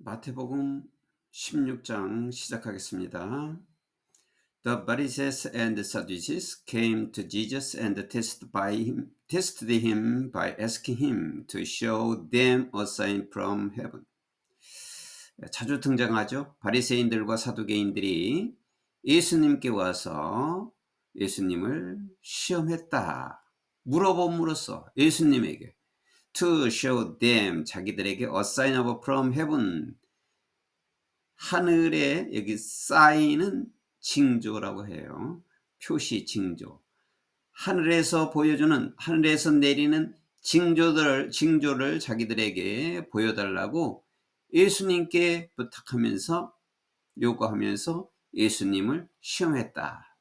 마태복음 16장 시작하겠습니다. The Pharisees and Sadducees came to Jesus and tested him by asking him to show them a sign from heaven. 자주 등장하죠. 바리새인들과 사두개인들이 예수님께 와서 예수님을 시험했다. 물어봄으로써 예수님에게 to show them, 자기들에게 a sign of from heaven, 하늘에 여기 사인은 징조라고 해요. 표시 징조. 하늘에서 보여주는, 하늘에서 내리는 징조를 자기들에게 보여달라고 예수님께 부탁하면서, 요구하면서 예수님을 시험했다.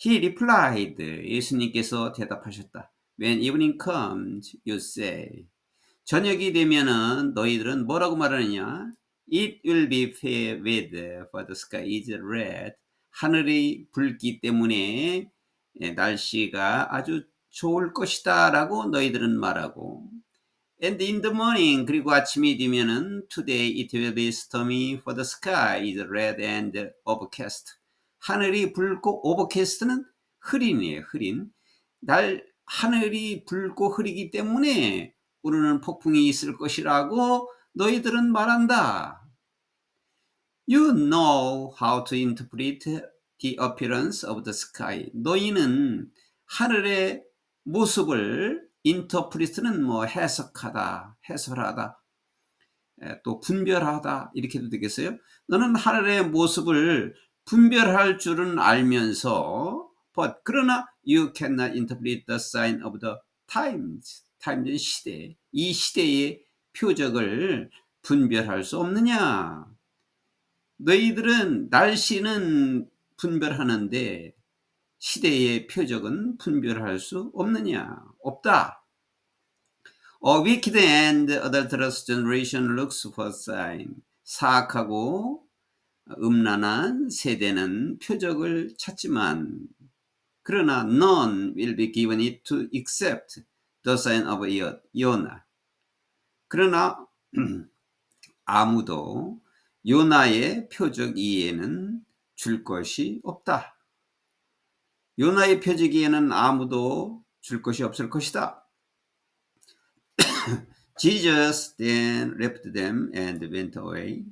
He replied, 예수님께서 대답하셨다. When evening comes, you say, 저녁이 되면은 너희들은 뭐라고 말하느냐? It will be fair weather, for the sky is red. 하늘이 붉기 때문에 날씨가 아주 좋을 것이다 라고 너희들은 말하고, And in the morning, 그리고 아침이 되면은 Today it will be stormy, for the sky is red and overcast. 하늘이 붉고 overcast는 흐린이에요. 흐린. 하늘이 붉고 흐리기 때문에 오늘은 폭풍이 있을 것이라고 너희들은 말한다. You know how to interpret the appearance of the sky. 너희는 하늘의 모습을 interpret는 해석하다, 해설하다, 또 분별하다 이렇게도 되겠어요. 너는 하늘의 모습을 분별할 줄은 알면서 그러나 you cannot interpret the sign of the times. time는 시대. 이 시대의 표적을 분별할 수 없느냐? 너희들은 날씨는 분별하는데 시대의 표적은 분별할 수 없느냐? 없다. A wicked and adulterous generation looks for sign. 사악하고 음란한 세대는 표적을 찾지만 그러나 none will be given it to accept the sign of Yonah. 그러나 아무도 요나의 표적 이외에는 줄 것이 없다. 요나의 표적 이외에는 아무도 줄 것이 없을 것이다. Jesus then left them and went away.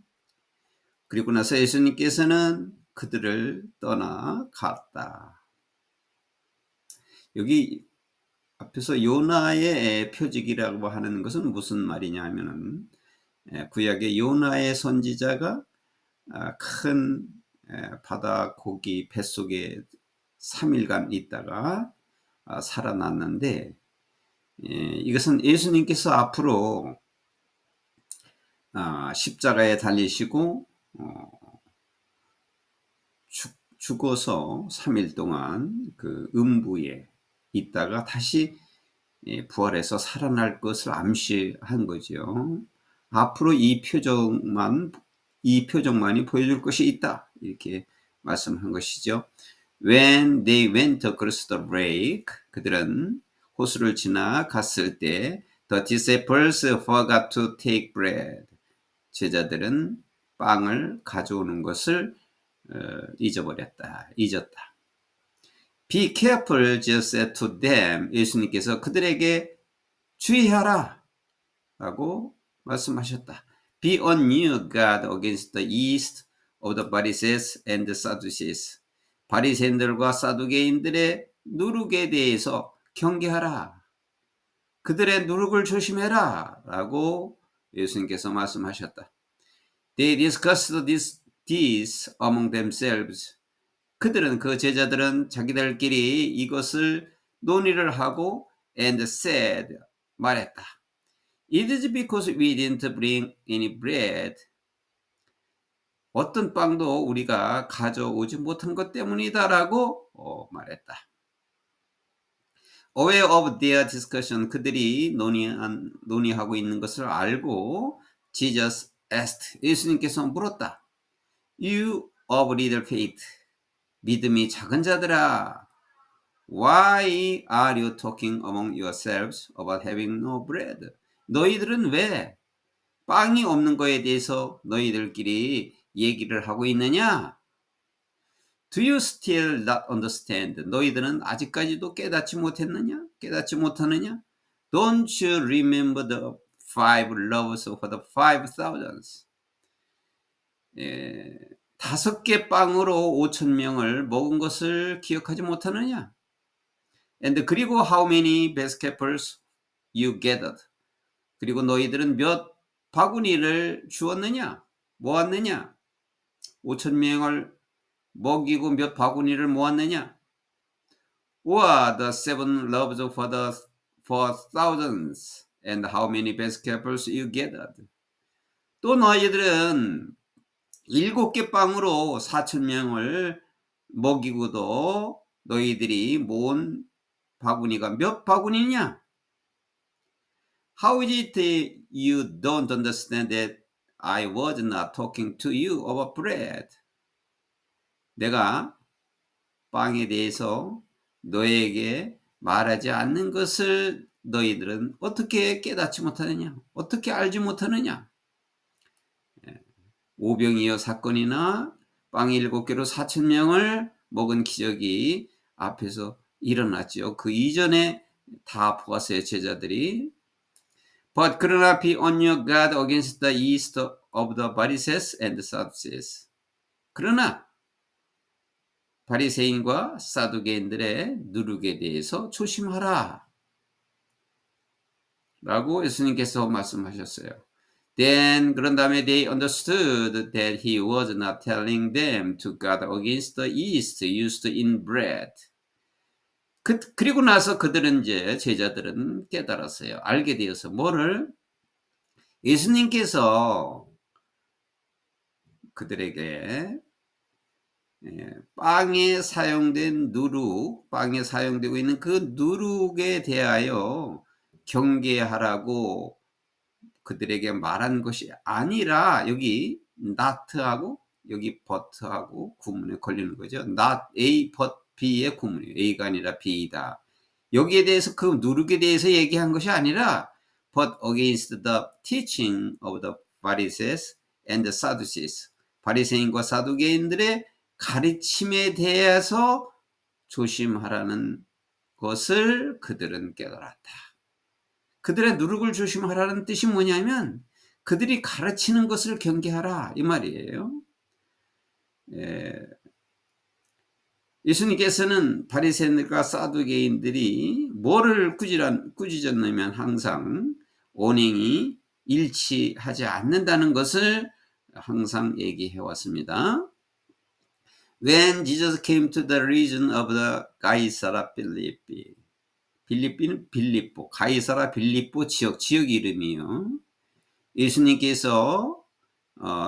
그리고 나서 예수님께서는 그들을 떠나갔다. 여기 앞에서 요나의 표적이라고 하는 것은 무슨 말이냐 하면은 구약의 요나의 선지자가 큰 바다 고기 뱃속에 3일간 있다가 살아났는데, 이것은 예수님께서 앞으로 십자가에 달리시고 죽어서 3일 동안 그 음부에 있다가 다시 부활해서 살아날 것을 암시한 거죠. 앞으로 이 표적만이 보여줄 것이 있다, 이렇게 말씀한 것이죠. When they went across the lake, 그들은 호수를 지나갔을 때 the disciples forgot to take bread. 제자들은 빵을 가져오는 것을 잊었다. Be careful, Jesus said to them. 예수님께서 그들에게 주의하라 라고 말씀하셨다. Be on your guard against the yeast of the Pharisees and the Sadducees. 바리새인들과 사두개인들의 누룩에 대해서 경계하라. 그들의 누룩을 조심해라 라고 예수님께서 말씀하셨다. They discussed this among themselves. 그 제자들은 자기들끼리 이것을 논의를 하고 and said, 말했다. It is because we didn't bring any bread. 어떤 빵도 우리가 가져오지 못한 것 때문이다라고 말했다. Aware of their discussion, 그들이 논의하고 있는 것을 알고 Jesus asked, 예수님께서 물었다. You of little faith, 믿음이 작은 자들아, why are you talking among yourselves about having no bread? 너희들은 왜 빵이 없는 거에 대해서 너희들끼리 얘기를 하고 있느냐? Do you still not understand? 너희들은 아직까지도 깨닫지 못했느냐? 깨닫지 못하느냐? Don't you remember the five loaves for the 5,000s? 예, 5개 빵으로 5,000명을 먹은 것을 기억하지 못하느냐? And 그리고 how many basketfuls you gathered? 그리고 너희들은 몇 바구니를 주었느냐? 모았느냐? 5,000명을 먹이고 몇 바구니를 모았느냐? Or the 7 loaves for the 4,000s and how many basketfuls you gathered? 또 너희들은 7개 빵으로 4,000명을 먹이고도 너희들이 모은 바구니가 몇 바구니냐? How is it you don't understand that I was not talking to you about bread? 내가 빵에 대해서 너에게 말하지 않는 것을 너희들은 어떻게 깨닫지 못하느냐? 어떻게 알지 못하느냐? 오병이어 사건이나 빵 7개로 4,000명을 먹은 기적이 앞에서 일어났죠. 그 이전에 다 보았어요, 제자들이. But 그러나 be on your guard against the yeast of the Pharisees and Sadducees. 그러나 바리새인과 사두개인들의 누룩에 대해서 조심하라 라고 예수님께서 말씀하셨어요. Then 그런 다음에 they understood that he was not telling them to guard against the yeast used in bread. 그리고 나서 그들은 이제 제자들은 깨달았어요. 알게 되어서 뭐를? 예수님께서 그들에게 빵에 사용된 누룩, 빵에 사용되고 있는 그 누룩에 대하여 경계하라고 그들에게 말한 것이 아니라 여기 not하고 여기 but하고 구문에 걸리는 거죠. not A but B의 구문이에요. A가 아니라 B다. 여기에 대해서 그 누룩에 대해서 얘기한 것이 아니라 but against the teaching of the Pharisees and the Sadducees. 바리새인과 사두개인들의 가르침에 대해서 조심하라는 것을 그들은 깨달았다. 그들의 누룩을 조심하라는 뜻이 뭐냐면 그들이 가르치는 것을 경계하라 이 말이에요. 예수님께서는 바리새인들과 사두개인들이 뭐를 꾸짖었냐면 항상 언행이 일치하지 않는다는 것을 항상 얘기해 왔습니다. When Jesus came to the region of the 가이사라 필리피, 필리피는 빌립보, 가이사라 빌립보 지역 이름이요. 예수님께서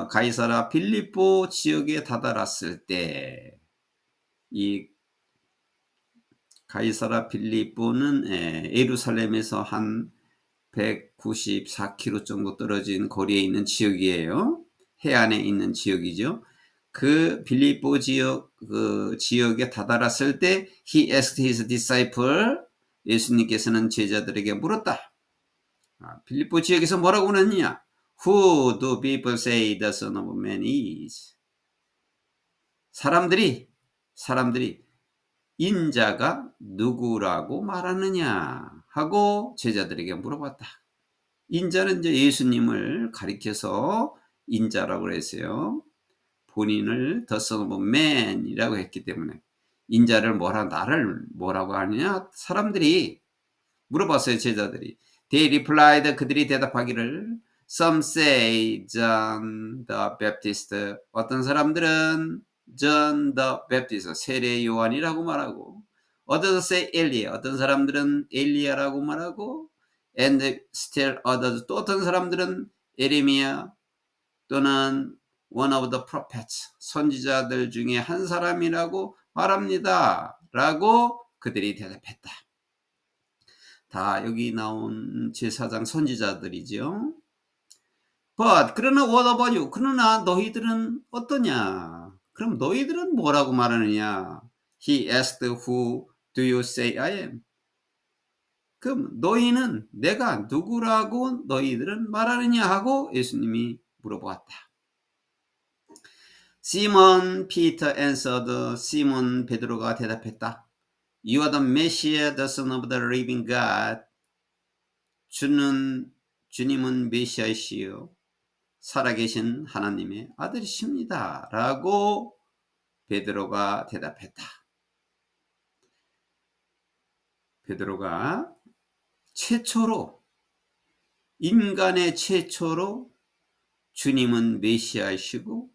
가이사라 빌립보 지역에 다다랐을 때 이 가이사라 빌립보는 예루살렘에서 한 194km 정도 떨어진 거리에 있는 지역이에요. 해안에 있는 지역이죠. 그 빌립보 지역 그 지역에 다다랐을 때 he asked his disciple 예수님께서는 제자들에게 물었다. 빌립보 지역에서 뭐라고 그러느냐? Who do people say the Son of Man is? 사람들이 인자가 누구라고 말하느냐 하고 제자들에게 물어봤다. 인자는 이제 예수님을 가리켜서 인자라고 그랬어요. 본인을 the Son of Man이라고 했기 때문에 인자를 나를 뭐라고 하느냐? 사람들이 물어봤어요. 제자들이. They replied, 그들이 대답하기를 Some say John the Baptist. 어떤 사람들은 John the Baptist, 세례 요한이라고 말하고 Others say Elias. 어떤 사람들은 엘리야라고 말하고 And still others. 또 어떤 사람들은 에레미야 또는 one of the prophets. 선지자들 중에 한 사람이라고 말합니다. 라고 그들이 대답했다. 다 여기 나온 제사장 선지자들이죠. But 그러나 what about you? 그러나 너희들은 어떠냐? 그럼 너희들은 뭐라고 말하느냐? He asked, Who do you say I am? 그럼 너희는 내가 누구라고 너희들은 말하느냐 하고 예수님이 물어보았다. 시몬 피터 answered, 시몬 베드로가 대답했다. You are the Messiah, the Son of the living God. 주님은 메시아이시요 살아계신 하나님의 아들이십니다. 라고 베드로가 대답했다. 베드로가 인간의 최초로 주님은 메시아이시고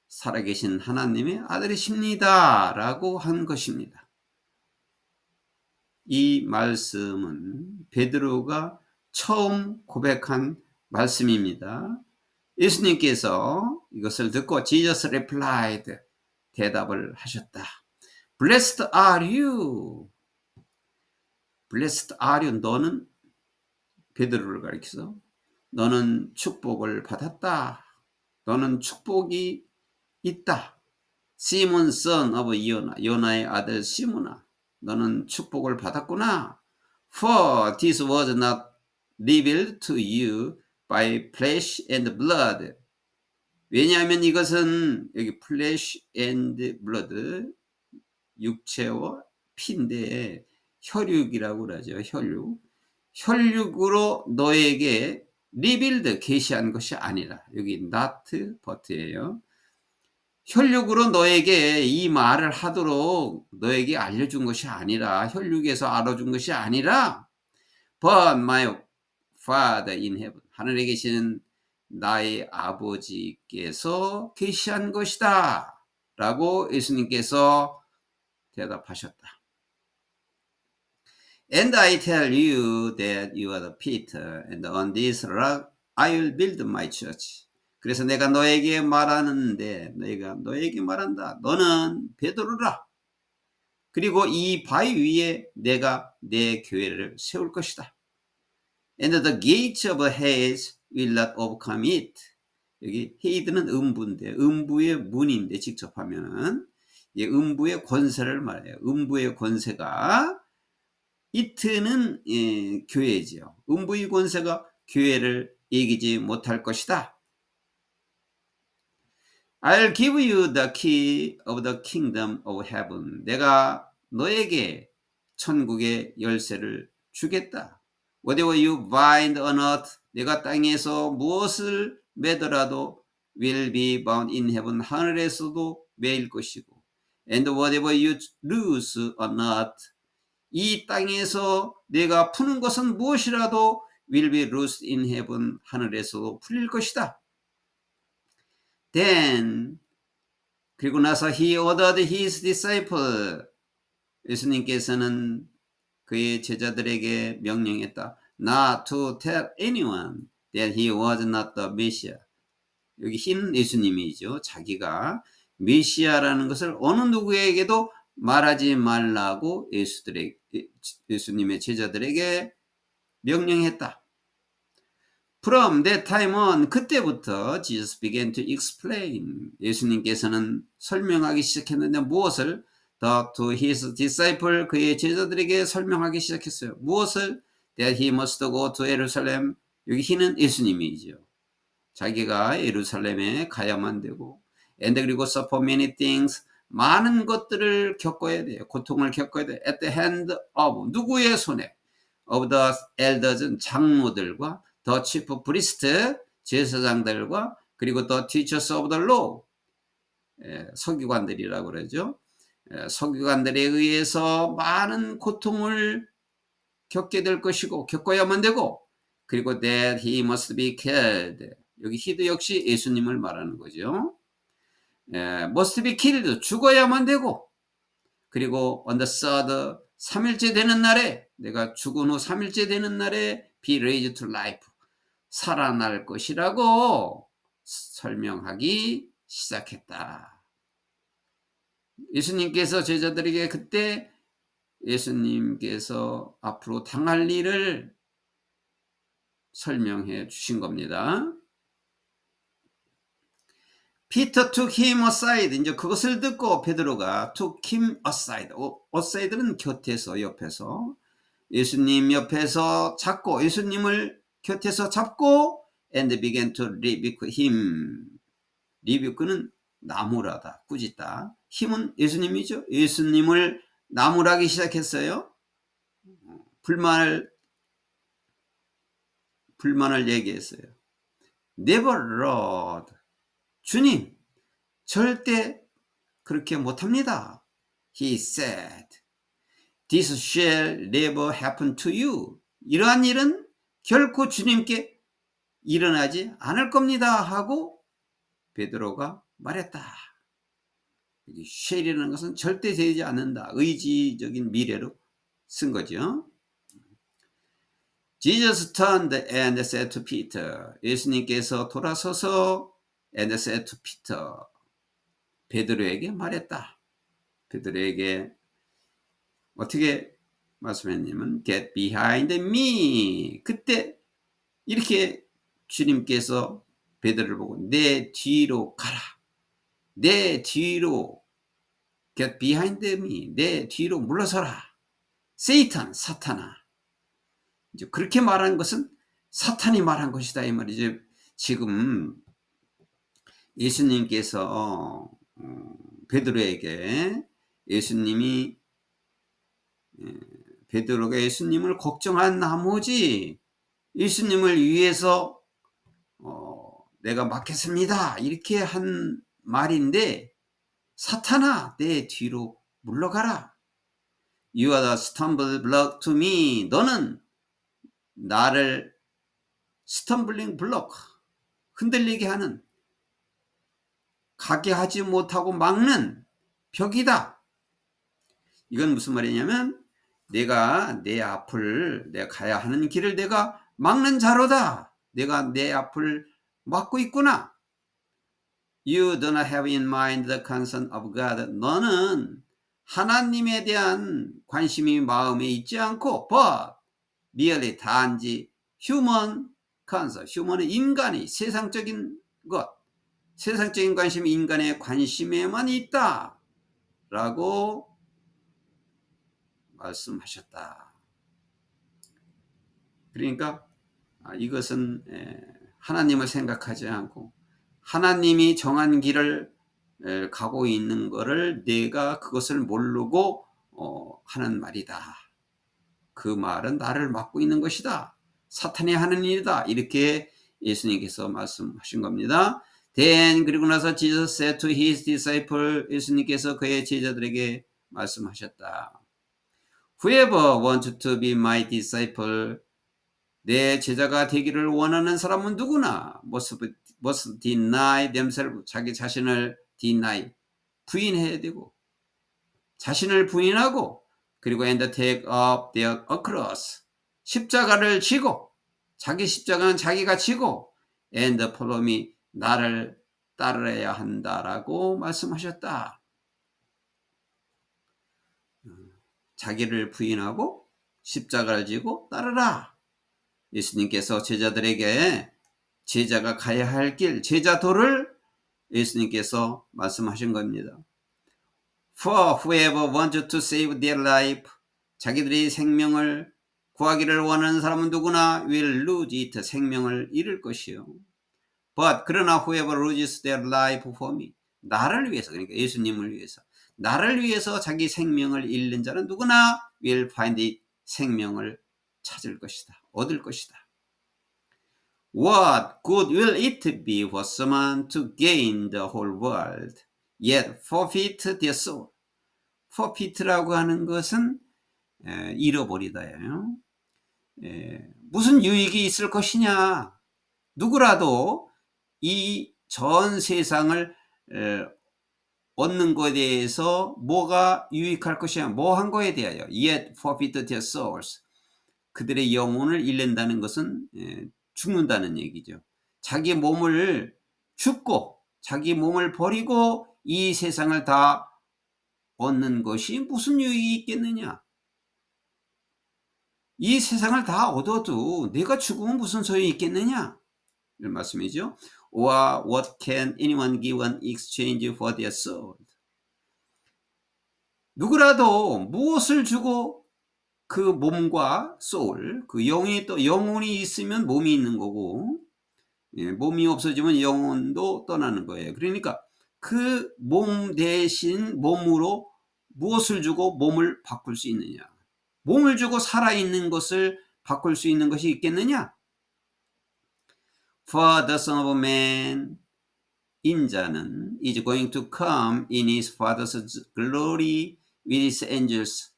살아계신 하나님의 아들이십니다. 라고 한 것입니다. 이 말씀은 베드로가 처음 고백한 말씀입니다. 예수님께서 이것을 듣고 Jesus replied, 대답을 하셨다. Blessed are you. Blessed are you. 너는 베드로를 가리켜서 너는 축복을 받았다. 너는 축복이 있다. 시몬 son of 요나의 아들 시몬아, 너는 축복을 받았구나. For this was not revealed to you by flesh and blood. 왜냐하면 이것은 여기 flesh and blood, 육체와 피인데 혈육이라고 그러죠. 혈육으로 너에게 revealed, 계시한 것이 아니라, 여기 not but예요. 혈육으로 너에게 이 말을 하도록 너에게 알려준 것이 아니라, 혈육에서 알아준 것이 아니라, but my Father in heaven, 하늘에 계시는 나의 아버지께서 계시한 것이다 라고 예수님께서 대답하셨다. And I tell you that you are the Peter, and on this rock I will build my church. 그래서 내가 너에게 말하는데, 너에게 말한다. 너는 베드로라. 그리고 이 바위 위에 내가 내 교회를 세울 것이다. And the gates of Hades will not overcome it. 여기 헤이드는 음부인데, 음부의 문인데 직접 하면은 음부의 권세를 말해요. 음부의 권세가, 이트는 교회지요. 음부의 권세가 교회를 이기지 못할 것이다. I'll give you the key of the kingdom of heaven. 내가 너에게 천국의 열쇠를 주겠다. Whatever you bind on earth, 내가 땅에서 무엇을 매더라도 will be bound in heaven, 하늘에서도 매일 것이고, and whatever you loose on earth, 이 땅에서 내가 푸는 것은 무엇이라도 will be loosed in heaven, 하늘에서도 풀릴 것이다. Then, 그리고 나서 he ordered his disciple, 예수님께서는 그의 제자들에게 명령했다. Not to tell anyone that he was not the Messiah. 여기 흰 예수님이죠. 자기가 메시아라는 것을 어느 누구에게도 말하지 말라고 예수님의 제자들에게 명령했다. From that time on, 그때부터 Jesus began to explain. 예수님께서는 설명하기 시작했는데 무엇을? To his disciple, 그의 제자들에게 설명하기 시작했어요. 무엇을? That he must go to Jerusalem. 여기 흰은 예수님이죠. 자기가 예루살렘에 가야만 되고, and 그리고 suffer many things, 많은 것들을 겪어야 돼요. 고통을 겪어야 돼요. At the hand of, 누구의 손에? Of the elders, 장로들과 the chief priest, 제사장들과 그리고 the teachers of the law, 서기관들이라고 그러죠. 서기관들에 의해서 많은 고통을 겪게 될 것이고, 겪어야만 되고, 그리고 that he must be killed. 여기 히도 역시 예수님을 말하는 거죠. must be killed, 죽어야만 되고, 그리고 on the third, 3일째 되는 날에, 내가 죽은 후 3일째 되는 날에 be raised to life, 살아날 것이라고 설명하기 시작했다. 예수님께서 제자들에게 그때 예수님께서 앞으로 당할 일을 설명해 주신 겁니다. Peter took him aside. 이제 그것을 듣고 베드로가 took him aside. aside는 곁에서, 옆에서. 예수님 옆에서 잡고 예수님을 곁에서 잡고 and began to rebuke him. 리뷰크는 나무라다, 꾸짖다. 힘은 예수님이죠. 예수님을 나무라기 시작했어요. 불만을 얘기했어요. Never, Lord. 주님, 절대 그렇게 못합니다. He said, This shall never happen to you. 이러한 일은 결코 주님께 일어나지 않을 겁니다 하고 베드로가 말했다. shall이라는 것은 절대 되지 않는다. 의지적인 미래로 쓴 거죠. Jesus turned and said to Peter. 예수님께서 돌아서서 and said to Peter. 베드로에게 말했다. 베드로에게 어떻게 말씀했냐면 get behind me. 그때 이렇게 주님께서 베드로를 보고 내 뒤로 가라. 내 뒤로 get behind me. 내 뒤로 물러서라. 세이탄, 사탄아. 이제 그렇게 말한 것은 사탄이 말한 것이다 이 말이죠. 지금 예수님께서 베드로에게 예수님이 베드로가 예수님을 걱정한 나머지 예수님을 위해서 내가 맡겠습니다 이렇게 한 말인데 사탄아 내 뒤로 물러가라. You are the stumbling block to me. 너는 나를 스텀블링 블록 흔들리게 하는 가게 하지 못하고 막는 벽이다. 이건 무슨 말이냐면 내가 내 앞을 내가 가야 하는 길을 내가 막는 자로다. 내가 내 앞을 막고 있구나. You do not have in mind the concern of God. 너는 하나님에 대한 관심이 마음에 있지 않고 but merely 단지 human concern. human은 인간이 세상적인 것, 세상적인 관심이 인간의 관심에만 있다 라고 말씀하셨다. 그러니까 이것은 하나님을 생각하지 않고 하나님이 정한 길을 가고 있는 것을 내가 그것을 모르고 하는 말이다. 그 말은 나를 막고 있는 것이다. 사탄이 하는 일이다. 이렇게 예수님께서 말씀하신 겁니다. Then 그리고 나서 Jesus said to his disciple 예수님께서 그의 제자들에게 말씀하셨다. Whoever wants to be my disciple 내 제자가 되기를 원하는 사람은 누구나 must deny themselves 자기 자신을 deny 부인해야 되고 자신을 부인하고 그리고 and take up their cross 십자가를 지고 자기 십자가는 자기가 지고 and follow me 나를 따르어야 한다라고 말씀하셨다. 자기를 부인하고 십자가를 지고 따르라. 예수님께서 제자들에게 제자가 가야 할 길, 제자도를 예수님께서 말씀하신 겁니다. For whoever wants to save their life, 자기들이 생명을 구하기를 원하는 사람은 누구나 will lose it, 생명을 잃을 것이요. But 그러나 whoever loses their life for me, 나를 위해서, 그러니까 예수님을 위해서, 나를 위해서 자기 생명을 잃는 자는 누구나 will find it, 생명을 찾을 것이다. 얻을 것이다. What good will it be for someone to gain the whole world, yet forfeit their soul? forfeit라고 하는 것은 잃어버리다예요. 무슨 유익이 있을 것이냐? 누구라도 이 전 세상을 얻는 것에 대해서 뭐가 유익할 것이냐? 뭐 한 거에 대하여 yet forfeit their souls. 그들의 영혼을 잃는다는 것은 죽는다는 얘기죠. 자기 몸을 죽고 자기 몸을 버리고 이 세상을 다 얻는 것이 무슨 유익이 있겠느냐? 이 세상을 다 얻어도 내가 죽으면 무슨 소용이 있겠느냐? 이런 말씀이죠. Or what can anyone give in exchange for their soul? 누구라도 무엇을 주고 그 몸과 소울, 그 영이 또 영혼이 있으면 몸이 있는 거고, 예, 몸이 없어지면 영혼도 떠나는 거예요. 그러니까 그 몸 대신 몸으로 무엇을 주고 몸을 바꿀 수 있느냐? 몸을 주고 살아있는 것을 바꿀 수 있는 것이 있겠느냐? For the Son of Man, 인자는 is going to come in his Father's glory with his angels.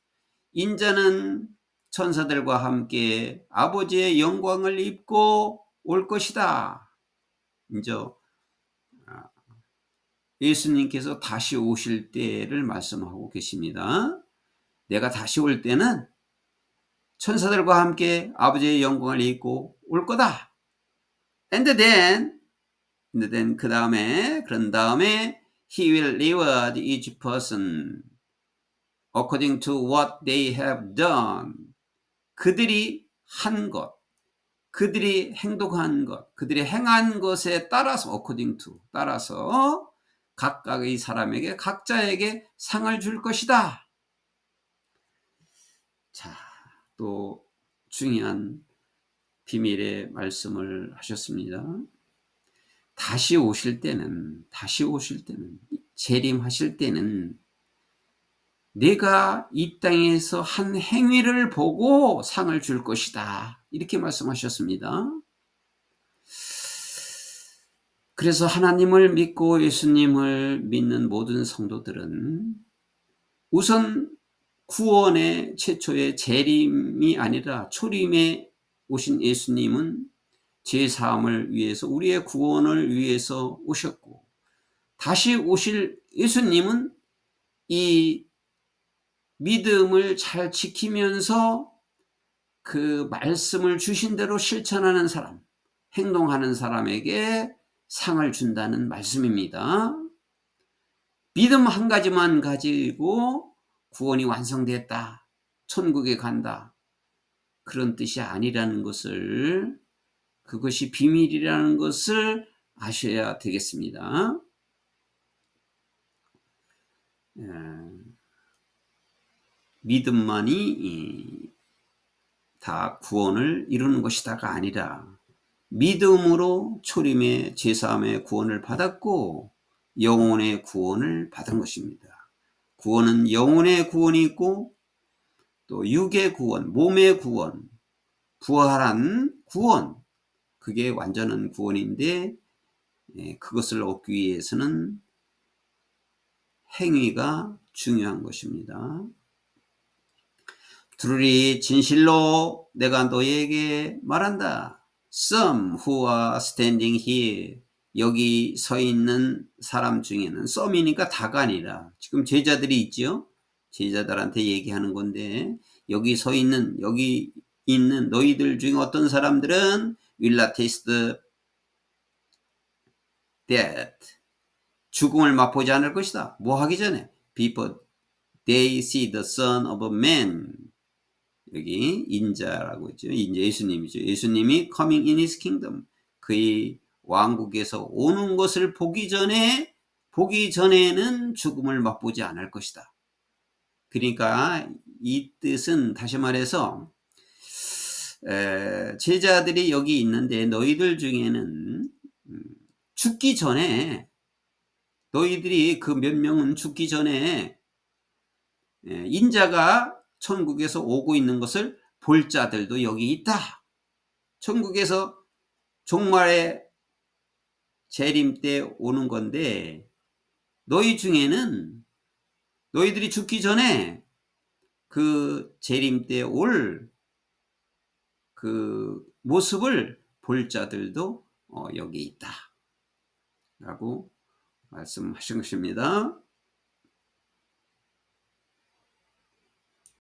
인자는 천사들과 함께 아버지의 영광을 입고 올 것이다. 이제 예수님께서 다시 오실 때를 말씀하고 계십니다. 내가 다시 올 때는 천사들과 함께 아버지의 영광을 입고 올 거다. And then 그런 다음에 he will reward each person according to what they have done. 그들이 한 것, 그들이 행동한 것, 그들이 행한 것에 따라서 according to 따라서 각각의 사람에게 각자에게 상을 줄 것이다. 자, 또 중요한 비밀의 말씀을 하셨습니다. 다시 오실 때는 재림하실 때는 내가 이 땅에서 한 행위를 보고 상을 줄 것이다. 이렇게 말씀하셨습니다. 그래서 하나님을 믿고 예수님을 믿는 모든 성도들은 우선 구원의 최초의 재림이 아니라 초림에 오신 예수님은 죄사함을 위해서 우리의 구원을 위해서 오셨고, 다시 오실 예수님은 이 믿음을 잘 지키면서 그 말씀을 주신 대로 실천하는 사람, 행동하는 사람에게 상을 준다는 말씀입니다. 믿음 한 가지만 가지고 구원이 완성됐다, 천국에 간다, 그런 뜻이 아니라는 것을, 그것이 비밀이라는 것을 아셔야 되겠습니다. 믿음만이 다 구원을 이루는 것이다가 아니라 믿음으로 초림의 죄사함의 구원을 받았고 영혼의 구원을 받은 것입니다. 구원은 영혼의 구원이 있고 또 육의 구원, 몸의 구원, 부활한 구원, 그게 완전한 구원인데 그것을 얻기 위해서는 행위가 중요한 것입니다. 두루리 진실로 내가 너에게 말한다. Some who are standing here, 여기 서 있는 사람 중에는, some이니까 다가 아니라 지금 제자들이 있죠. 제자들한테 얘기하는 건데, 여기 서 있는, 여기 있는 너희들 중에 어떤 사람들은 will not taste death, 죽음을 맛보지 않을 것이다. 뭐 하기 전에? Before they see the Son of Man. 여기 인자라고 있죠. 이제 예수님이죠. 예수님이 coming in his kingdom, 그의 왕국에서 오는 것을 보기 전에는 죽음을 맛보지 않을 것이다. 그러니까 이 뜻은 다시 말해서 제자들이 여기 있는데 너희들 중에는 죽기 전에, 너희들이 그 몇 명은 죽기 전에 인자가 천국에서 오고 있는 것을 볼 자들도 여기 있다. 천국에서 종말의 재림 때 오는 건데, 너희 중에는 너희들이 죽기 전에 그 재림 때 올 그 모습을 볼 자들도 여기 있다 라고 말씀하신 것입니다.